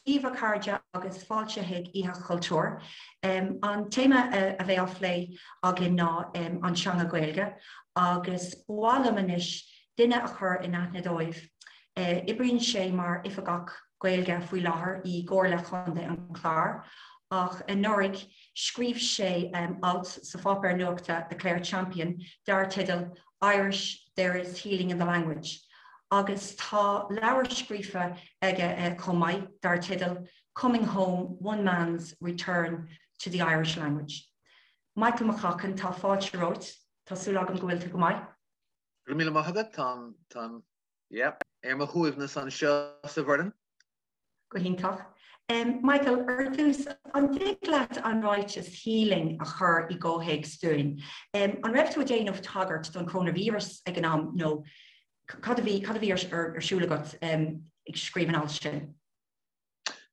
scríofa cardia agus fáilte hiag ihe Chultúir. An téma a bheith lé agin ná an teanga Gaeilge agus bháilamanis duine a chur in aithne dóibh. Ibríonn sé mar ifigach Gaeilge faoi láthair I Comhairle Chontae an chlár, ach in Norrig scríb sé alt sa fápar nuachta the Clare Champion dar tidal Irish, there is healing in the language. Agus tá leabhar scríofa aige Comhairle dar tidal Coming Home, One Man's Return to the Irish Language. Michael McCaughan tá fáilte róit, tá súlagam go bhfuil tú go maiid. Míle maithagad tá mo chuaimhnas an seo sa bhreadan. Go híntach. Michael, dús an diglaat an righteous healing a chur I ggóthaigh stúin. An raibh tú a déanamh tagart don coronavirus ag an am nó cad a bhí siúlagat ag scríomhan al sin.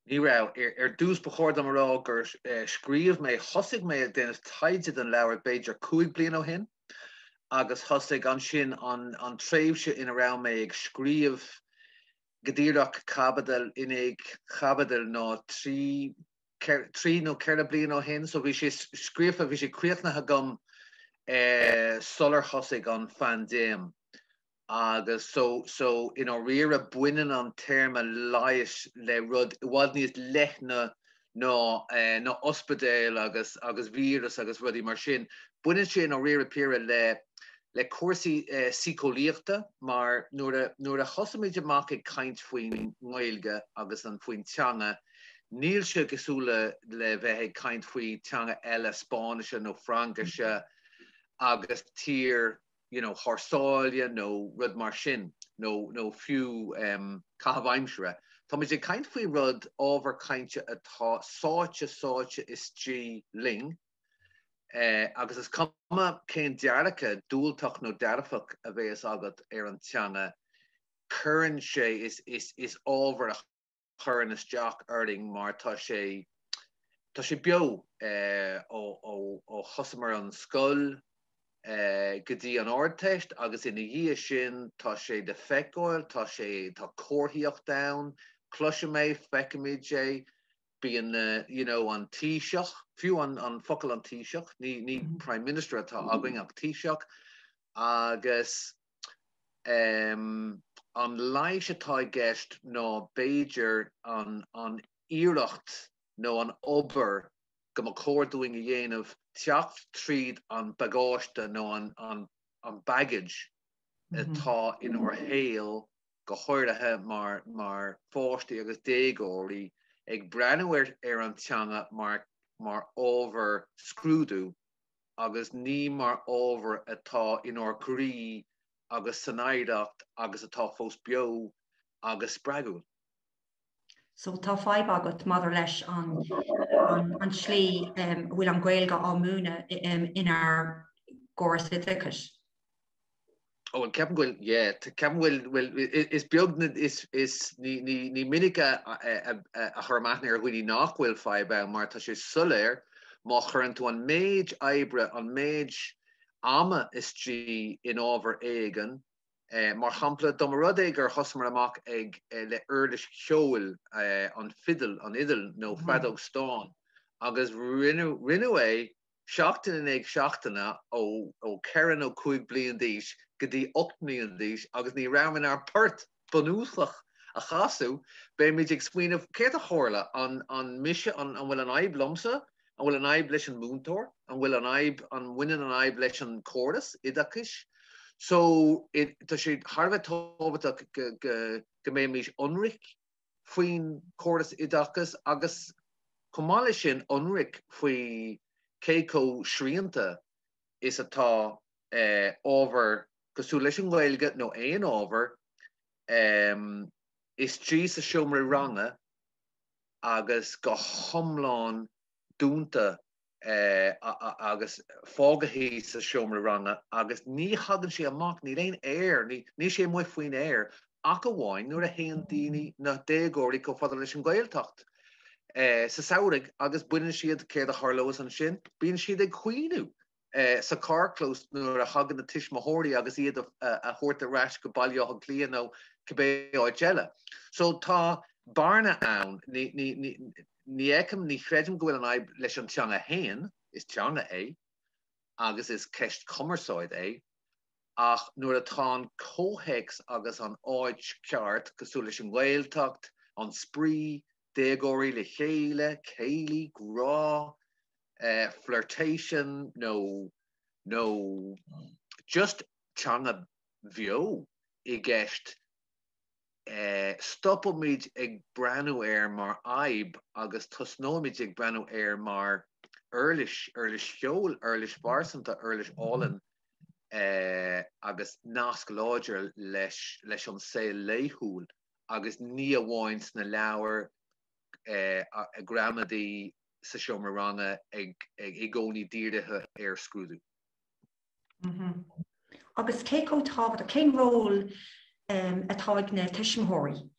Ní rá dús bechóir am rá gur scríomh mé thosaigh mé déanamh taide an leabhar beidir 5 bliain ó hin, agus thosaigh an sin an tréimhse ina rá mé ag scríomh Gadíireach cabadal inig cabadal ná trí nó ceirle bliain ó hin, so bhí sé scríofa bhí sé críochna agam solar thosaigh an fandéim. Agus so in riire buinean an terma leis le rud bhhaid níos lethna ná ospedéil agus vírus agus rudí mar sin. Buinean sé in riire píre le cuasaí psicolaíochta, mar nuair a chosaimid amach ag caint faoin Gaeilge agus an faoin teanga, níl se cosúla le bheith ag caint faoin teanga eile Spáinise nó Francaiche agus tír thorsáile nó rud mar sin nó fiú caithfheimsere. Tá muid ag caint faoi rud ábhar cainte atá sáte is tí linn, agus is cuma cén dearcha dúilteach nó dearfach a bheith agat an teanga, churann sé is ábhar a churann isteach Éirinn mar tá sé beo ó chosamar an scoil, go dtí an ardteist agus ina dhí sin tá sé de feicáil, tá cóthaíocht da, cloise mé feicimid sé, bíon an tíiseach, fiú an focail an tíiseach, ní Prime Minister atá againn ach tíiseach, agus an leis atá gceist ná beidir an iireacht nó an obair go mo cóirúing a dhéanamh teacht tríd an bagáiste nó an baggage atá in our héal go háirithe mar fáistí agus déagóirí ag breanúir an teanga mar over scrúdú agus ní mar over atá in our grí agus sanaireacht agus atá fós beo agus spreagú. So tá fáib agat mother leis an slí bhfuil an Gaeilge á múna inar góras vidicus. Oh, Ceapan bhfuil is beagna is ní minic a churmaithna ar bhuií nachhfuil fáib mar tá sé suléir má churann tú an méid oibre an méid ama is tí in ábhar éigean, mar champla dom rud gur thosamar amach ag le uirlis cheoil an fidal an idal nó fadóg stáin, agus rinne é seachtain ag seachtainna ó ceann ó 5 bliain díos go dtí 8 bliain díos agus ní raman ar pert banúslach a chasú, be muid ag smaoinemh céit a chomhairle an mise an bhfuil an aib lomsa, an bhfuil an aib leis an múntóir, an bhfuil an aib an bhuinean an aib leis an córas idachis. So tá sé tharbheith tábhaach go mé mís onric faoin córas idachas agus cumála sin onric faoi céco sríanta is atá ábhar cosú leis an Gaeilge nó éon ábhar is trí sa siomra ranga agus go thomláin dúnta agus fágathí sa siomra ranga agus ní hagann sé amach ní réon air, ní sé mu faoin air ach go bháin nuair a héan daoine na déagóirí go fada leis an Gaeltacht. Sa saoirigh agus buineann siad céad a tharla an sin, bíonn siad ag chuoinú sa carclós nuair a hagann na tismóthirí agus iad a thuirt a reis go bailíoch an cliath nó cibé áid eile. So tá barna ann, ní ecem ní chredim go bhfuil an aib leis an teanga hain, is teanga é, agus is ceist commerceáid é, ach nuair atá cóheics agus an áid ceart cosú leis an Gaeltacht, an spree, dégóirí le chéile, céili, grá, flirtation, no, just teanga bheo I gceist stoppamid ag breanú mar aib agus tusnómid ag breanú mar eirlis sheol, eirlis barsanta, eirlis álan agus nasc láidir leis an sé léithúil agus ní amháin na leabhar a gramadí sa seomranga ag gcónaí dírithe scrúdú. Agus cé có tábhad a cén ról atá ag na tuismitheoirí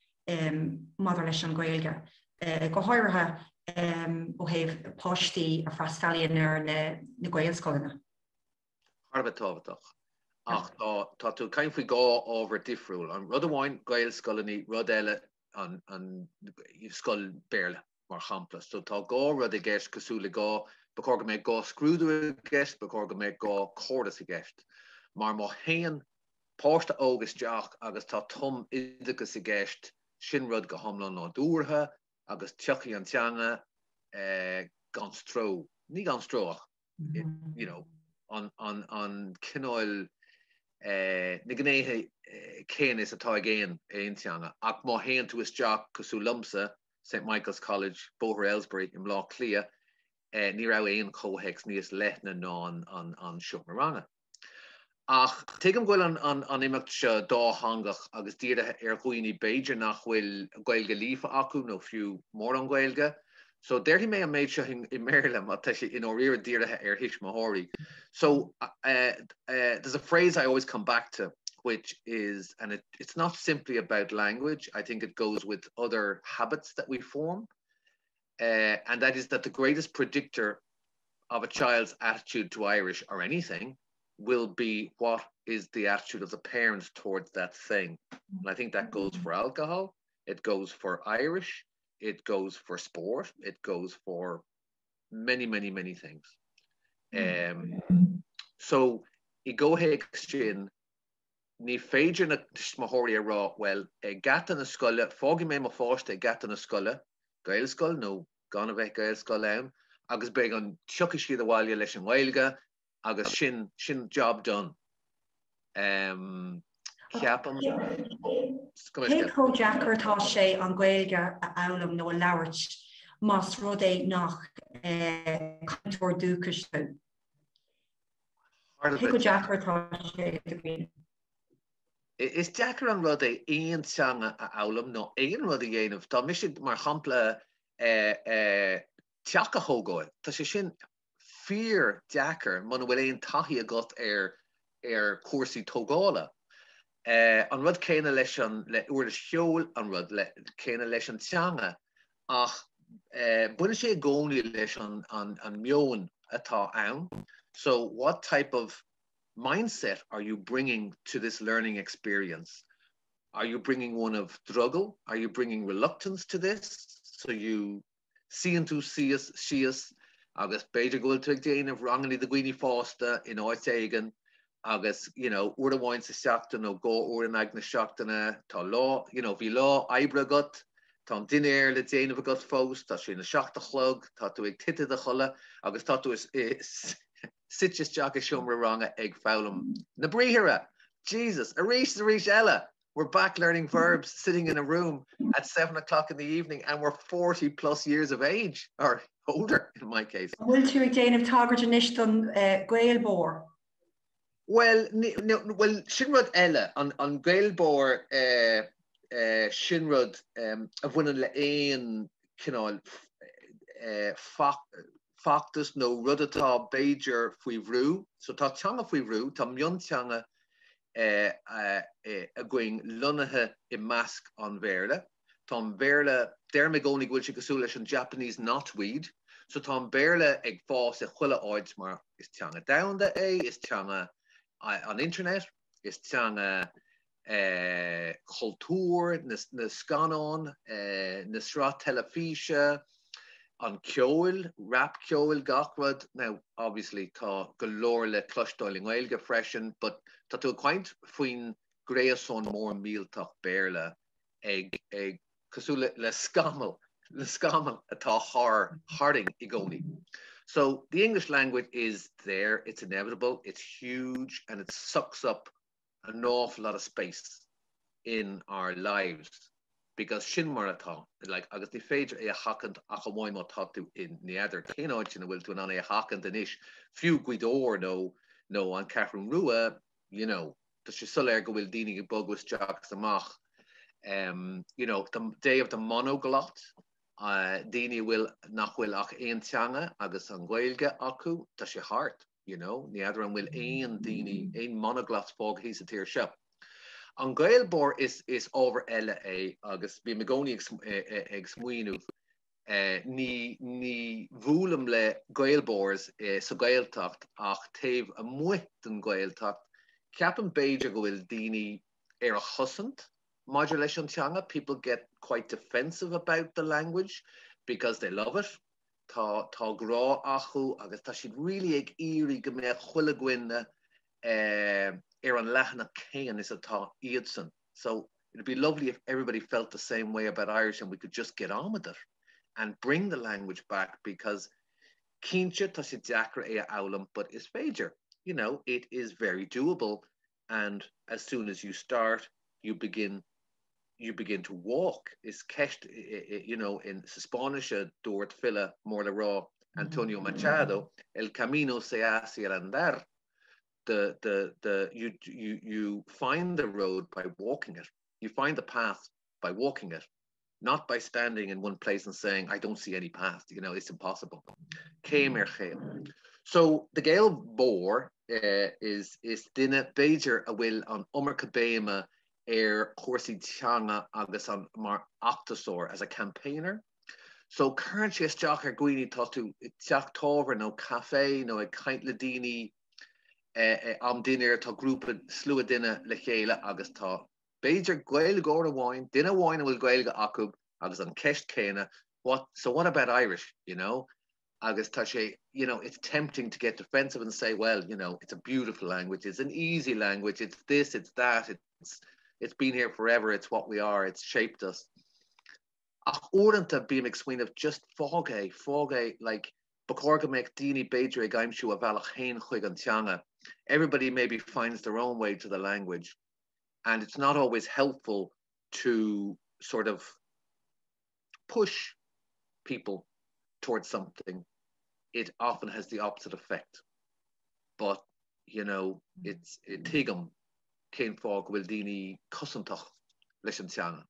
maidir leis an Gaeilge go háirithe ó thaobh páistí a freastalíonn ar na Gaelscoileanna. Arbh tábhaach. Ach tá tú caiim faoi gá ábhar difriúil an rud amháin Gaelscoileaní rud eile an scoil béarla mar champla. So tá gá rud I gceist cosú le gá becóir go méid gá scrúdú I gceist becóir go méid gá córdas I gceist. Mar má haon páiste ógus deach agus tá tom idachas I gceist sin rud go hiomlán ná dúrtha agus teachaí an teanga gan stró. Ní gan stróach. An cináil na gnéithe céanis atá géan teanga. Ach má haon tú is deach cosú lumsa St. Michael's College, Bóthar Aylesbury im lá clia ní rah éon cóheics níos leithna ná an seomranga. Ach tuigim gfuil an imimecht seo dá hangach agus díreithe ar ghuioine Beiidir nach bhfuil Gaeilge líofa acu nó fiú mór an Gaeilge. So derhi mé a méid seo I Maryland má tá sé in óíre díreithe ar hisismóirí. So there's a phrase I always come back to, which is, and it's not simply about language. I think it goes with other habits that we form. And that is that the greatest predictor of a child's attitude to Irish or anything will be what is the attitude of the parents towards that thing. And I think that goes for alcohol, it goes for Irish, it goes for sport, it goes for many, many, many things. So I go sin ní féidir na smathóirí rá, well, gatan na scoile, fági mé má fáiste gatan na scoile, Gaelscoil nó gan a bheith Gaelscoil ann, agus beag an tucha siad a bhaile leis an Gaeilge, agus sin job done. Ceapam. Cé có deachar tá sé an Gaeilge a elam nó a labhairt más rudaí nach cantóir dúchas tú. Cé có deachar tá sé a bhíon. Is deachar an rud é aon teanga a elam nó aon rud a dhéanamh. Tá misigh mar champla teacha thógáil. Tá sé sin fear deachar man bhfuil aon taithí agat ar cuasaí tógála. An rud céine leis an le uair seol an rud céine leis an teanga ach buna sé gcónaí leis an meon atá ann. So what type of mindset are you bringing to this learning experience? Are you bringing one of struggle? Are you bringing reluctance to this? So you see into síos agus beidir goil tu déanamh ranganí de gcuoine fásta in áit éigen agus, uair a bhaint sa seachtain nó gá uair an ag na seachtainna tá lá, bhí lá ebre agat, tá an duine air le déanamh agat fós, tá sé na seachta chlog, tá tú ag tite de chola, agus tá tú sitjes jack shumra ranga ag foulam. Na brihira, Jesus, a reach ella. We're back learning verbs, sitting in a room at 7 o'clock in the evening, and we're 40 plus years of age, or older in my case. Will tú ag déanamh tagart anois don Gaelbore? Well, Shinrod ella on Gaelbore Shinrod a bhfuin le éon cinál factus no rudatá Beiidir faoi bhrú. So tá teanga faoi bhrú, tá mion teanga a going lunathe I measc an bhéarla. Tá bhéarla dermig ónnig bhfuil si cosú leis an Japanese knotweed. So tá bhéarla ag fás a chuile áid mar is teanga damhanda is teanga on internet, is teanga Chultúir, na scanán, na srá telefíse, an ceol, rap ceol gachrad. Now, obviously, tá galore le clustáil in Gaeilge freisin, but tá tú quaint faoin gréasón mór míltach béarla ag cosú le scamal atá harding i gcónaí. So the English language is there, it's inevitable, it's huge, and it sucks up an awful lot of space in our lives. Because sin mar atá, like agus ní féidir é a hacant ach a bhhain má táú in neadidir céáid sin bhfuil tú an é a hacant in isis fiú guidóir nó an ceafrún rua, you know, tá sé sul go bhfuil daoine ag bogus teach amach. You know, the day of the monoglot, daoine bhfuil nach bhfuil ach éon teanga agus an Gaeilge acu, tá sé hart, you know, neadidir an bhfuil éon daoine, éon monoglot fág hís a tíir seo. An Gaelbore is over LA agus bí McCaughan ag smuoinú ní bhualam le Gaelbores sa Jailtacht ach taobh a muit an Jailtacht ceapan beidir go bhfuil daoine ar a chosant maidir leis an teanga. People get quite defensive about the language because they love it. Tá grá acu agus tá siad really ag íri go mbeadh chuile guine an lechna céan is atá iad san. So it'd be lovely if everybody felt the same way about Irish and we could just get on with it and bring the language back, because cínte tá sé deacra é a abhalam, but is féidir. You know, it is very doable, and as soon as you start, you begin to walk. Is ceist, you know, in Spanish dúirt fila mór le rá Antonio Machado, el camino se hace al andar. You find the road by walking it. You find the path by walking it, not by standing in one place and saying, I don't see any path. You know, it's impossible. So the Gaelbore is dinne beidir a bhfuil an Umarcabéma chórsaí teanga agus an mar achtasóir as a campaigner. So currently is teach ar gcuoine tá tú teach tábhar nó café nó ag caint le daoine am dinner tá grúpa slua duine le chéile agus tá beidir Gaeilge a bháin, duine bháin bhfuil Gaeilge acu agus an ceist céine. So what about Irish, you know? Agus tá sé, you know, it's tempting to get defensive and say, well, you know, it's a beautiful language, it's an easy language, it's this, it's that, it's been here forever, it's what we are, it's shaped us. Ach orintanta bí McSween of just fágé, like Bacórga make daoine beidir ag aimsiú a bhealach hain chuig an teanga. Everybody maybe finds their own way to the language, and it's not always helpful to sort of push people towards something. It often has the opposite effect. But, you know, it's tigam cén fág bhfuil daoine cosantach leis an teanga.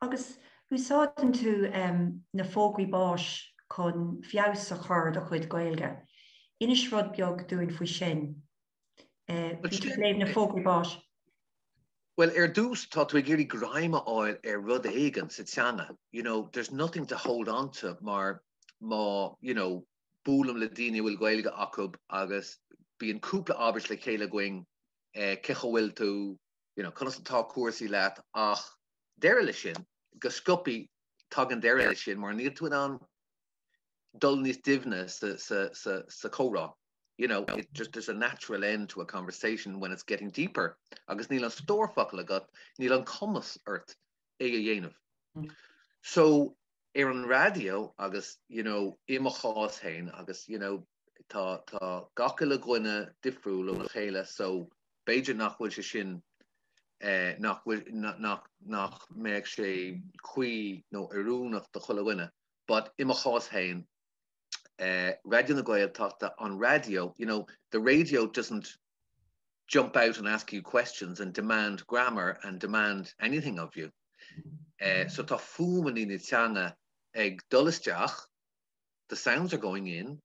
Agus úsáideann tú na fógraí báis chun fiabhas a chur do chuid Gaeilge. Inis rud beag dúin faoi sin. Léimh na fógraí báis. Well, dús tá tú ag géirí graime áil rud éigean sa teanga. You know, there's nothing to hold on to, mar you know, búlam le daoine bhfuil Gaeilge acu agus bíonn cúpla ábhairt le chéile going cecha bhfuil tú, you know, conas atá cuasaí leat ach deire le sin, go scopi tugan deire le sin, mar níl tú an dul níos dimhne sa chórá. You know, there's a natural end to a conversation when it's getting deeper. Agus níl an stórfach le gat, níl an commas ort é a dhéanamh. So an radio agus, you know, imachás hain agus, you know, tá gacha le gcuine difriúil ó chéile, so beidir nach bhfuil sé sin nach méid sé chuí nó arúnach do chuile gcuine, but imachás hain. Radio na Gaeltacht on radio, you know, the radio doesn't jump out and ask you questions and demand grammar and demand anything of you. So tá fuaman in teanga ag dulasteach, the sounds are going in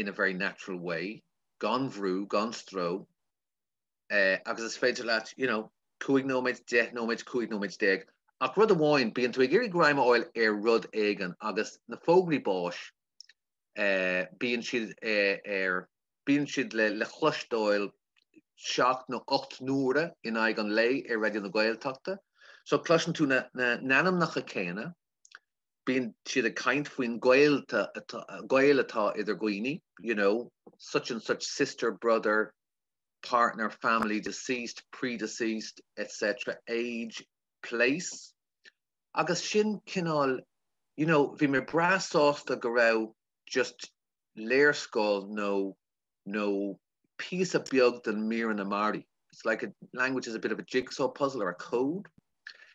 a very natural way, gone bhrú, gone stro, agus is féidir leat, you know, cúig nóméid, 10 nóméid, cúig nóméid 10. Ach rud amháin, bíonn tú ag géirí graime áil rud éigean agus na fógraí báis, bíonn siad le chluistóil seach nó 8 nuaire in aige an lei radio na Gaeltachta. So cloisian tú na nanam nach a céine, bíonn siad a caint faoin Gael atá idir gooine, you know, such and such sister, brother, partner, family, deceased, predeceased, etc., age, place. Agus sin cinál, you know, bhí mé brasásta go raibh just léirscáil no piece of beag den Miran Amari. It's like a language is a bit of a jigsaw puzzle or a code.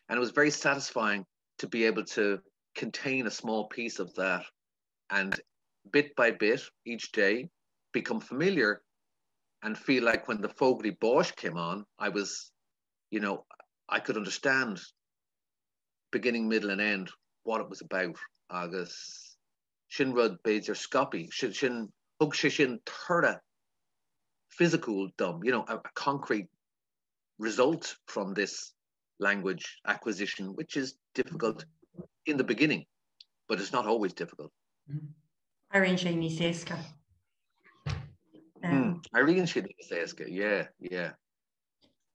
And it was very satisfying to be able to contain a small piece of that and bit by bit each day become familiar and feel like when the Fogarty Bosch came on, I was, you know, I could understand beginning, middle and end what it was about. Agus sin rud beidir scopi, sin hug sin thurla physical dumb, you know, a concrete result from this language acquisition, which is difficult in the beginning, but it's not always difficult. Éirinn sé ní séasca. Éirinn sé ní séasca, yeah.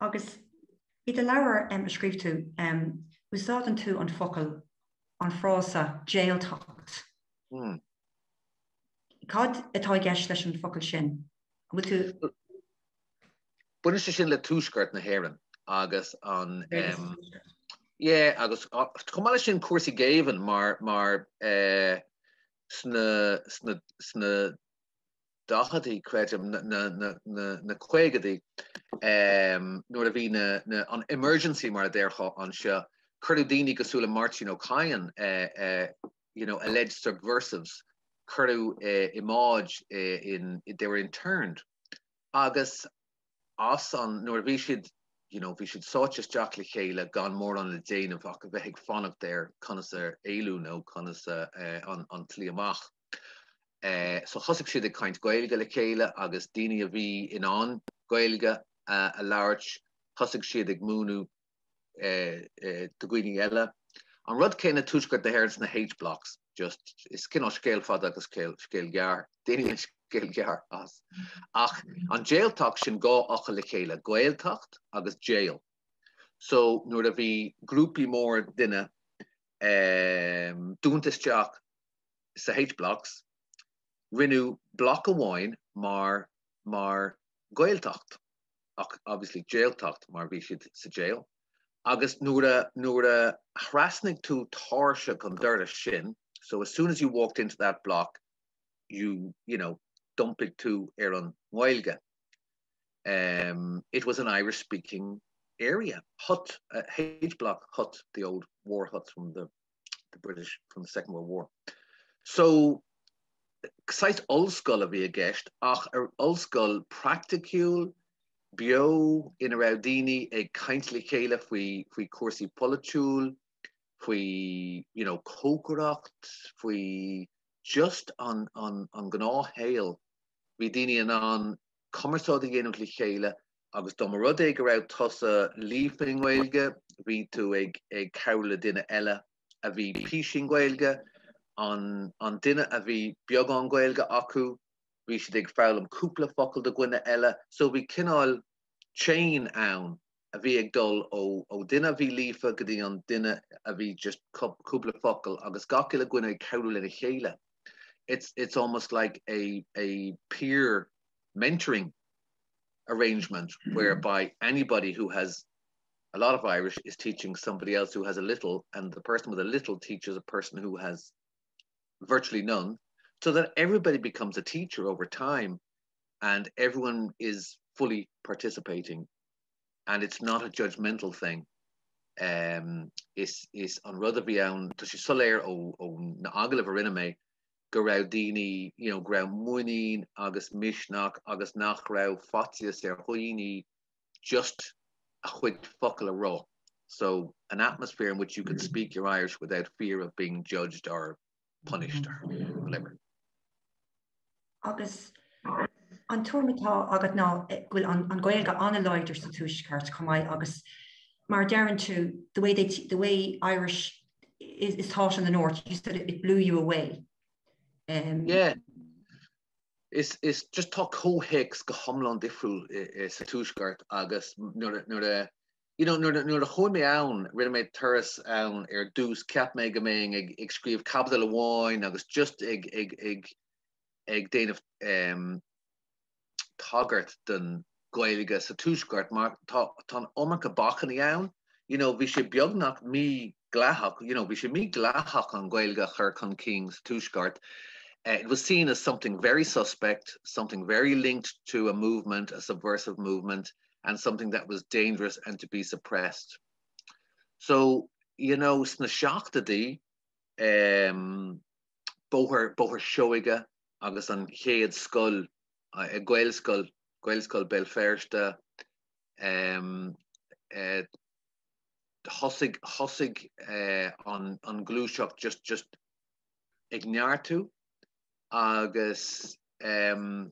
Agus I de leabhar a scríobh tú, úsáideann tú an focail an frása Jailtacht. Cad atá gceist leis an focail sin? Buine sin le Tuaisceart na Éirinn agus an agus Comhairle sin cuasa Gaelbhain mar sna dachadaí credim na chuigadaí nuair a bhí an emergency mar a dtéircha anseo chuirú daoine go súla Martin O'Cahon you know, alleged subversives chuirú imáid they were interned agus as an nuair bhí siad, you know, bhí siad sáteas deach le chéile gan mór an le déanamh ach a bheith ag fanacht there conas éilú nó conas an tlí amach. So chosig siad ag caint Gaeilge le chéile agus daoine a bhí in an Gaeilge a labhairt chosig siad ag múnú do gooine eile. An rud céine Tuaisceart de Éirinn na H-blocks, just is cinál scéal fad agus scéal gear, daoine scéal gear as. Ach an Jailtacht sin gá acha le chéile, Gaeltacht agus jail. So nuair a bhí grúpi mór duine dúntasteach sa H-blocks, rinne block amháin mar Gaeltacht, ach obviously Jailtacht mar bhí siad sa jail. Agus nuair a thrasnig tú táirse chun deirte sin, so as soon as you walked into that block, you know, dumpig tú an Gaeilge. It was an Irish-speaking area. Hut, H-block hut, the old war huts from the British from the Second World War. So, Sais Ulskull a bhí a gceist, ach Ulskull practicúil bio in a raudini ag caint le chéile faoi cuasaí politiúil, faoi, you know, cócaracht, faoi just an gná héal. Bhí daoine an cumarsáid a dhéanamh le chéile agus dom rud ag go raibh tusa lífing Gaeilge, bhí tú ag cabhla duine eile a bhí písing Gaeilge, an duine a bhí beag an Gaeilge acu, bhí siad ag fálam cúpla focail do gcuine eile, so bhí cinál chain ann a bhí ag dul ó duine a bhí lífa go dtí an duine a bhí just cúpla focail agus gacill a gcuine ag cabhla le chéile. It's almost like a peer mentoring arrangement whereby anybody who has a lot of Irish is teaching somebody else who has a little, and the person with a little teaches a person who has virtually none, so that everybody becomes a teacher over time and everyone is fully participating, and it's not a judgmental thing. Is an rud a bhí ann tá sí soléir ó na aglah rinne mé go raibh daoine, you know, go raibh muín agus misneach agus nach raibh fatias chuoine just a chuid focail a rá. So an atmosphere in which you can speak your Irish without fear of being judged or punished or whatever. Agus an tuairmitá agat ná bhfuil an Gaeilge anna leidir sa Tuaisceart Comhairle agus mar dearann tú the way Irish is taught in the north, you said it blew you away. Yeah, is just tá cóhéics go thomláin difriúil sa Tuaisceart agus nuair a chuin mé ann rinne mé turas ann dús ceap mé go mé ag scríomh cabdal amháin agus just ag déanamh tagart den Gaeilge sa Tuaisceart mar tá omarcha bachanna ann. Bhí sé beagnach mí gleathach, bhí sé mí gleathach an Gaeilge chur chun cinn sa Tuaisceart. It was seen as something very suspect, something very linked to a movement, a subversive movement, and something that was dangerous and to be suppressed. So, sna seachtaí, bóthar seoige agus an chéad scoil, a Gaelscoil Belfirste, hosig an glúiseach just ag neartú. Agus the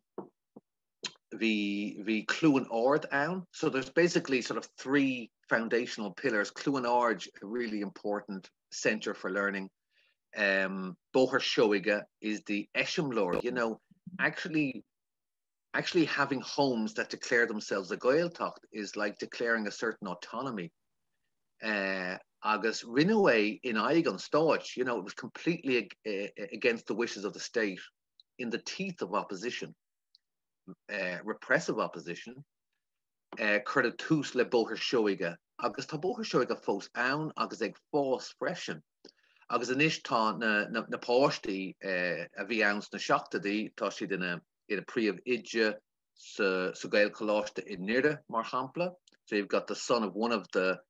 Clúan Ard ann. So there's basically sort of three foundational pillars. Clúan Ard, a really important center for learning. Bóthar seoige is the Eishimlóir. Actually having homes that declare themselves a Gaeltacht is like declaring a certain autonomy. Agus rinne in aige an Stáit, it was completely against the wishes of the state, in the teeth of opposition, repressive opposition. Chuir tús le bóthar seoige, agus tá bóthar seoige fós ann agus ag fós freisin. Agus inis tá na páistí a bhí ann na seachtaí, tá siad in a príomh ide sa Gael Choláiste in Nire, mar shampla. So you've got the son of one of the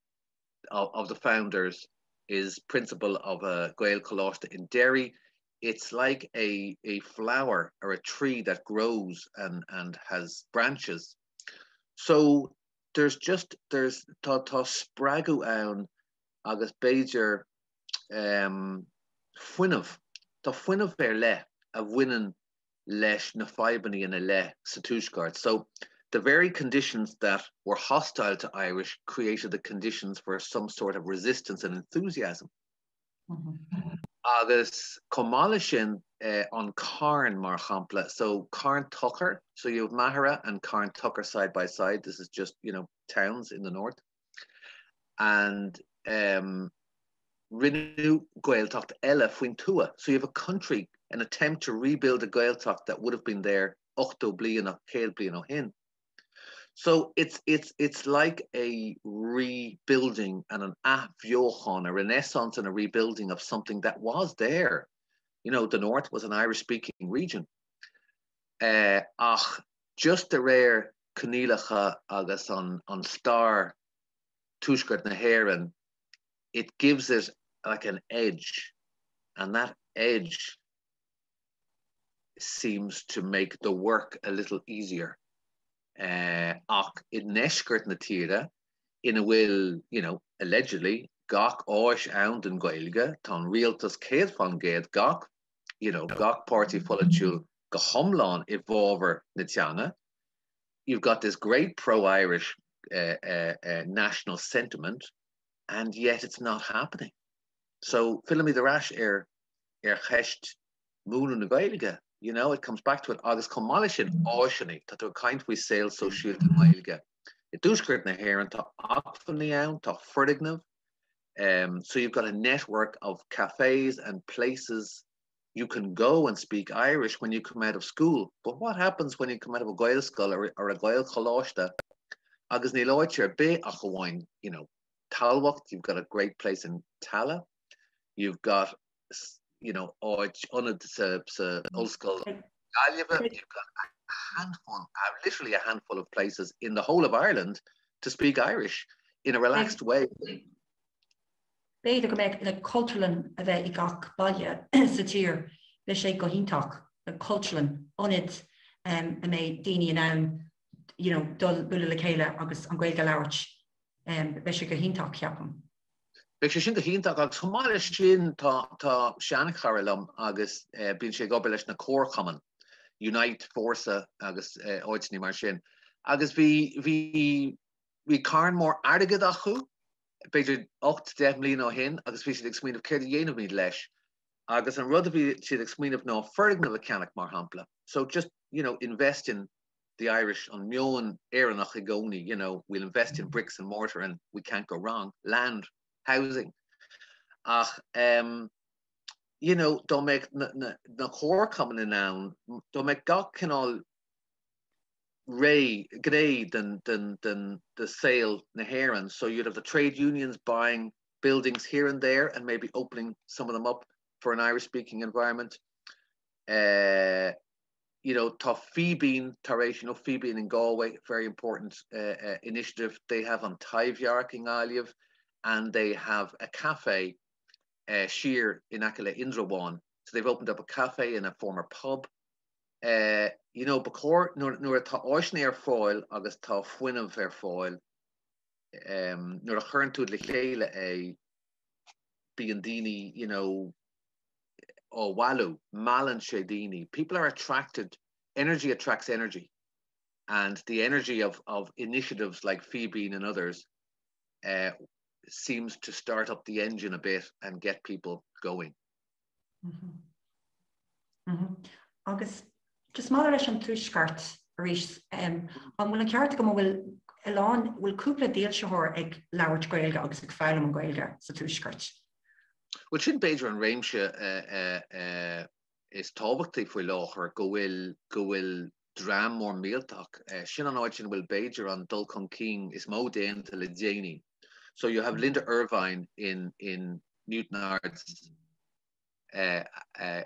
founders is principal of a Gael Choláiste in Derry. It's like a flower or a tree that grows and has branches. So there's tá spragu ann agus beidir fuinmh. Tá fuinmh le a bhaineann leis na faibannaí in a le sa Tuaisceart. So the very conditions that were hostile to Irish created the conditions for some sort of resistance and enthusiasm. Agus Comhairle sin on Carn mar shampla. So Carn Tucker. So you have Mahara and Carn Tucker side by side. This is just, towns in the north. And Rinne Gaeltacht Ella Fuin Tua. So you have a country, an attempt to rebuild a Gaeltacht that would have been there 8 bliain or 10 bliain o hin. So it's like a rebuilding and an afheochán, a renaissance and a rebuilding of something that was there. The north was an Irish-speaking region. Ach, just a rare Cnílacha agus on star Tuaisceart na Éirinn, it gives it like an edge, and that edge seems to make the work a little easier. Ach in neisceart na tíre, ina bhfuil, allegedly, gach áis ann den Gaeilge, tá rialtas céad fan géad gach, gach party folitiúil go thomláin I bhábhar na teanga. You've got this great pro-Irish national sentiment, and yet it's not happening. So, Philomí the Rash cheist múna na Gaeilge. It comes back to it. Agus Comhairle sin áisinaí, tá tú caint faoi saol sosiúil na Gaeilge. I Tuaisceart na Éirinn tá achfaní ann, tá fordignamh. So you've got a network of cafes and places you can go and speak Irish when you come out of school. But what happens when you come out of a Gaelscoil or a Gael Choláiste? Agus ní láitir bé a gohhain, Talbhacht, you've got a great place in Tharla. You've got áid unad sa Ulscoil Gaeilge. You've got a handful, literally a handful of places in the whole of Ireland to speak Irish in a relaxed way. Beidir go méid le cultúlan a bheith I gach baile sa tír le sé go híntaach, le cultúlan onid a mé daoine ann, dul bula le chéile agus an Gaeilge labhairt le sé go híntaach ceapam. Beic sé sin go híntaach agus Comhairle sin tá seanachar lom agus bíonn sé gobar leis na cóirchaman, Unite Forsa agus áitní mar sin. Agus bhí carn mór airgid acu, beidir 8-10 bliain ó hin, agus bhí sé ag smaoinemh céir dhéanamh míad leis. agus an rudaí siad ag smíanamh ná ferdig na mechanic mar hampla. So just, invest in the Irish on Mion Éirinn ach igoni, we'll invest in bricks and mortar and we can't go wrong. Land, housing. Ach, don't make na chóir coming in now, don't make gach can all ray grey than the sale na Éirinn. So you'd have the trade unions buying buildings here and there and maybe opening some of them up for an Irish speaking environment. Tá Fíbín taréis, Fíbín in Galway, very important initiative they have on Taibhearc in Gailge, and they have a cafe sheer in Akile Indrawan. So they've opened up a cafe in a former pub. Before nuair tá áisne ar fáil agus tá fuinmh ar fáil, nuair a chuireann túd le chéile é bíonn daoine, ó walú, malan sé daoine. People are attracted, energy attracts energy. And the energy of initiatives like Fíbín and others seems to start up the engine a bit and get people going. Agus, just mála leis an Tuaisceart arís, an bhfuil an ceart go bhfuil eán bhfuil cúpla díal seoir ag leabhart Gaeilge agus ag feilim an Gaeilge sa Tuaisceart. Well, sin beidir an réimse is tábhachtaí faoi láthair go bhfuil drám mór mílteach. Sin an áid sin bhfuil beidir an dul chun cinn is mó déanta le déanaí. So you have Linda Irvine in Newtonards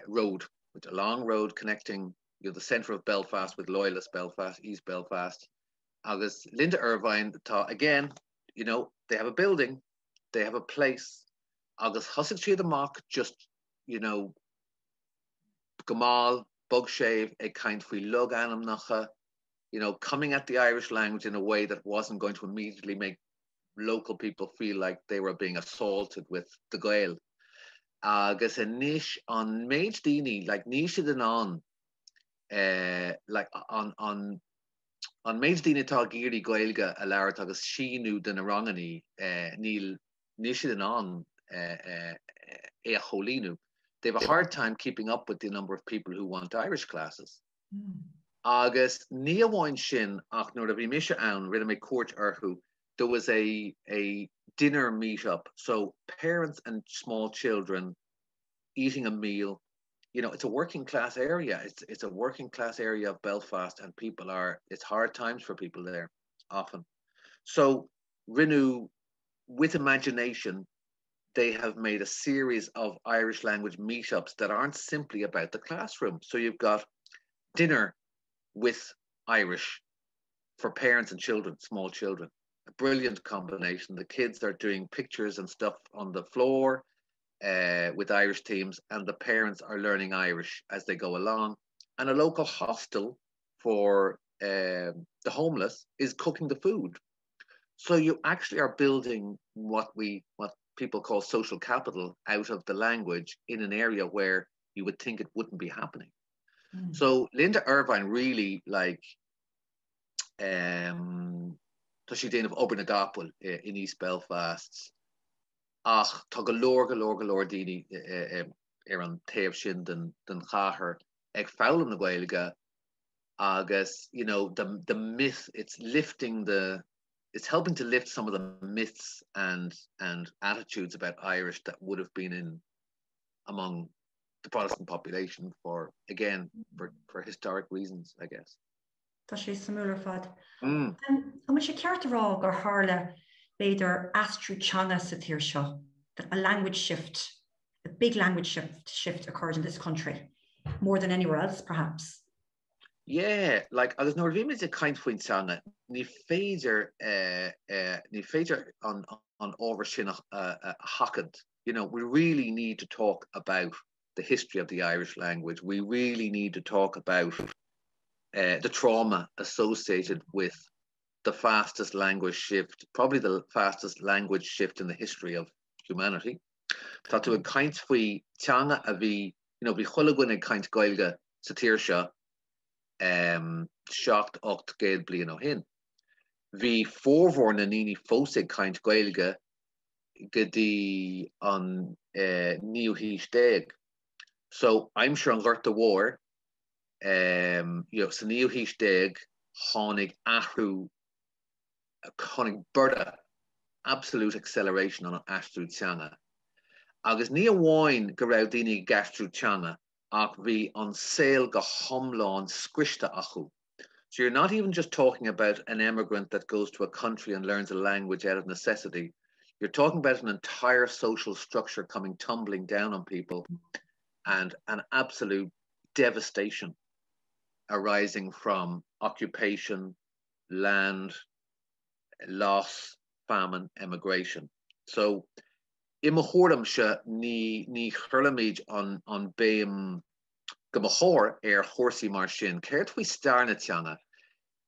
road, with a long road connecting the centre of Belfast with Loyalist Belfast, East Belfast. Agus Linda Irvine, again, they have a building, they have a place. Agus hosig siad amach just, gamal, bug shave, a kind of lug anam nacha, coming at the Irish language in a way that wasn't going to immediately make local people feel like they were being assaulted with the Gael. Agus a niche on Maid Dini, like niche than on, like on Maid Dini tá giri Gaelge a Lara agus Shinu den Arangani, Neil niche than on a Cholinu. They have a hard time keeping up with the number of people who want Irish classes. Agus Niawain Shin ach nor bhí mise ann rinne me court arhu. There was a dinner meetup, so parents and small children eating a meal. It's a working class area. It's a working class area of Belfast, and it's hard times for people there often. So Rinu, with imagination, they have made a series of Irish language meetups that aren't simply about the classroom. So you've got dinner with Irish for parents and children, small children. A brilliant combination. The kids are doing pictures and stuff on the floor with Irish teams, and the parents are learning Irish as they go along. And a local hostel for the homeless is cooking the food. So you actually are building what people call social capital out of the language in an area where you would think it wouldn't be happening. So Linda Irvine really tá sí déanamh Obrnagapil in East Belfast. Ach, tá go leor daoine ar an taobh sin den chathair ag feilim na Gaeilge, agus, the myth, it's helping to lift some of the myths and attitudes about Irish that would have been among the Protestant population for historic reasons, I guess. Tá sé suimiúla fad. Tá sé ceart rá gur tharla beidir aistriú teanga sa tír seo, that a language shift, a big language shift occurs in this country, more than anywhere else, perhaps. Yeah, like agus nóir bhí a kind faoin teanga, ní féidir on ábhar sin hacad. We really need to talk about the history of the Irish language. We really need to talk about the trauma associated with the fastest language shift, probably the fastest language shift in the history of humanity. Tá tú a kaint faoi teanga a bhí, bhí chulagun ag kaint Gaeilge sa tír seo, seacht 8 géad bliain ó shin. Bhí fórmhór na níní fós ag kaint Gaeilge go dtí an 19 déag. So I'm sure an ghort the war, sa níl hís déag, tháinig ahrú, tháinig burda, absolute acceleration on an aistriú teanga. Agus ní amháin go raibh daoine gaistriú teanga, ach bhí an saoil go thomláin scrista acu. So you're not even just talking about an immigrant that goes to a country and learns a language out of necessity. You're talking about an entire social structure coming tumbling down on people and an absolute devastation arising from occupation, land, loss, famine, emigration. So imachordam se ní churlamid on béim gomachor horsey mar sin. Ceirt we starna teanga.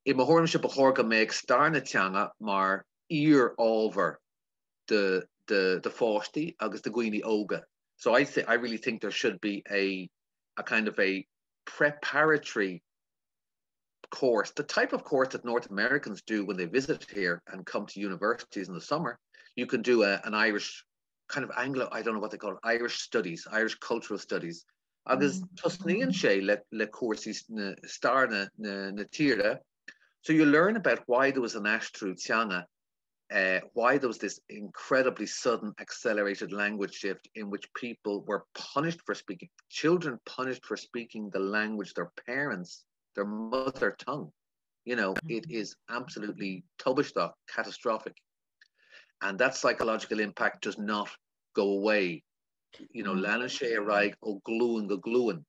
Imachordam se bachor go méid starna teanga mar ear over the fáistí agus the guine óga. So I really think there should be a kind of a preparatory course, the type of course that North Americans do when they visit here and come to universities in the summer. You can do an Irish kind of Anglo, I don't know what they call it, Irish studies, Irish cultural studies. Agus tusníonn sé le courses star na tíre. So you learn about why there was an aistriú teanga, why there was this incredibly sudden accelerated language shift in which people were punished for speaking, children punished for speaking the language their parents, their mother tongue. You know, it is absolutely tubishta, catastrophic. And that psychological impact does not go away. You know, Lana sé raig o glúin go glúin.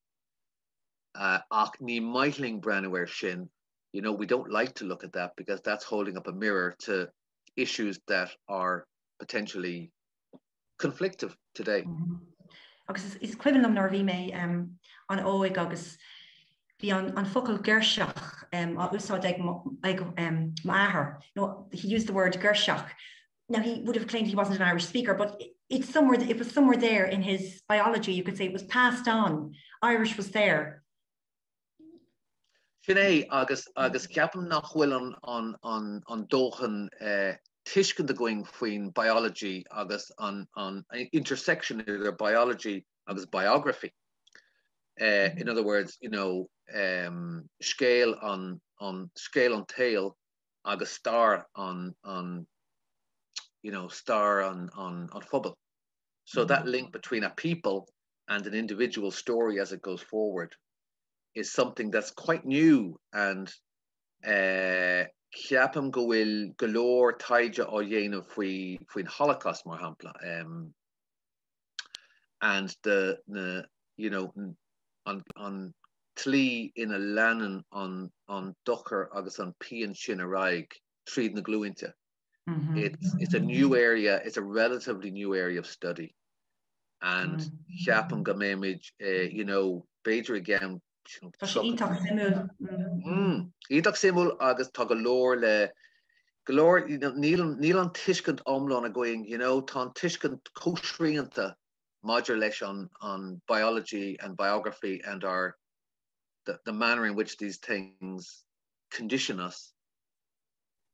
Ach ní maithling breanúir sin. You know, we don't like to look at that because that's holding up a mirror to issues that are potentially conflictive today. Agus is cuian am nár bhí mé an óig agus bhí an focail geirseach a úsáid ag maidir. No, he used the word geirseach. Now he would have claimed he wasn't an Irish speaker, but it was somewhere there in his biology. You could say it was passed on. Irish was there. Sinné agus ceapam nach bhfuil an dóchan tuiscin de going faoin biology agus an intersection of their biology agus biography. In other words, you know, scale on tail agus star on you know, star on phobal. So that link between a people and an individual story as it goes forward is something that's quite new, and ceapam go bhfuil golóir taide ó dhéanamh faoin Holocaust mar hampla. And the you know, on tlí ina leanan on duchar agus an pian sin a raig tríd na glúinte. It's a new area, it's a relatively new area of study. And ceapam go méid, you know, beidir again, Ítach simúl agus tá golóir le golóir, you know, níl an tuiscint omlán a going, you know, tá tuiscint cóisríonta maidir leis on biology and biography and the manner in which these things condition us,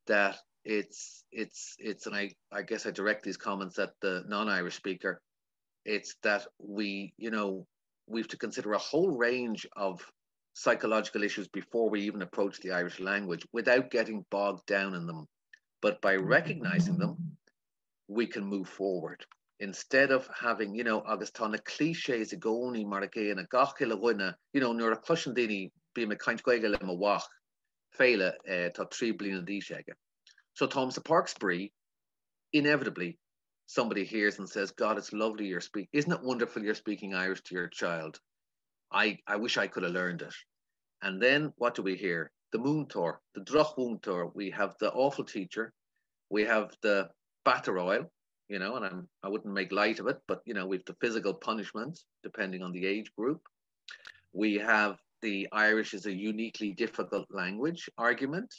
that it's and I guess I direct these comments at the non-Irish speaker. It's that we, you know, we have to consider a whole range of psychological issues before we even approach the Irish language without getting bogged down in them. But by recognizing them, we can move forward. Instead of having, you know, agus tá na clichés a gcónaí mar a géan a gachil a bhuine, you know, nuair a cluisean daoine bí me caint gaige le mo wach féile tá 3 bliana d'aois aige. So Thomas Parksbury, inevitably, somebody hears and says, God, it's lovely you're speaking. Isn't it wonderful you're speaking Irish to your child? I wish I could have learned it. And then what do we hear? The Múntóir, the Droch Múntóir. We have the awful teacher. We have the batter oil, you know, and I wouldn't make light of it, but, you know, we have the physical punishments, depending on the age group. We have the Irish is a uniquely difficult language argument.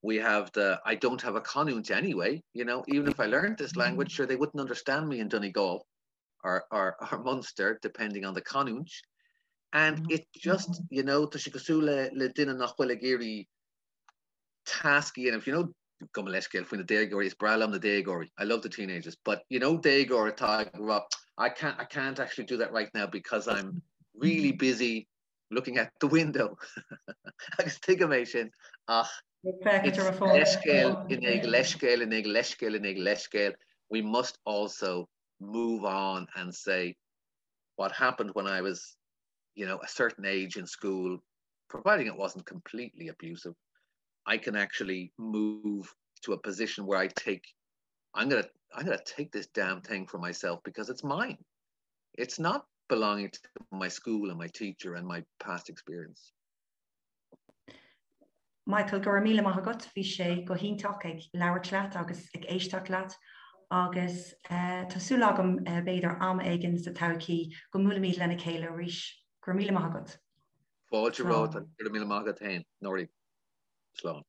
We have the, I don't have a conúnt anyway, you know, even if I learned this language, sure, they wouldn't understand me in Donegal or Munster, depending on the conúnt. And it just, you know, tá si go sú le duine nach bhfuil ag éirí tasky, and if you know, go me leiscéil faoin na déagóirí, is bralam na déagóirí. I love the teenagers, but you know, déagóir tá I can't actually do that right now because I'm really busy looking at the window. Agus tuige mé sin ach we must also move on and say what happened when I was, a certain age in school, providing it wasn't completely abusive, I can actually move to a position where I'm gonna take this damn thing for myself because it's mine. It's not belonging to my school and my teacher and my past experience. Michael, go míle maith agat bhí sé go híntaach ag leabhar leat agus ag éisteach leat agus tásúil agam beidir am aigen sa topaicí go múla míle lena chéile arís. Go míle maith agat. Fáilte ród an go míle maith agat hain, Nóirí. Slán.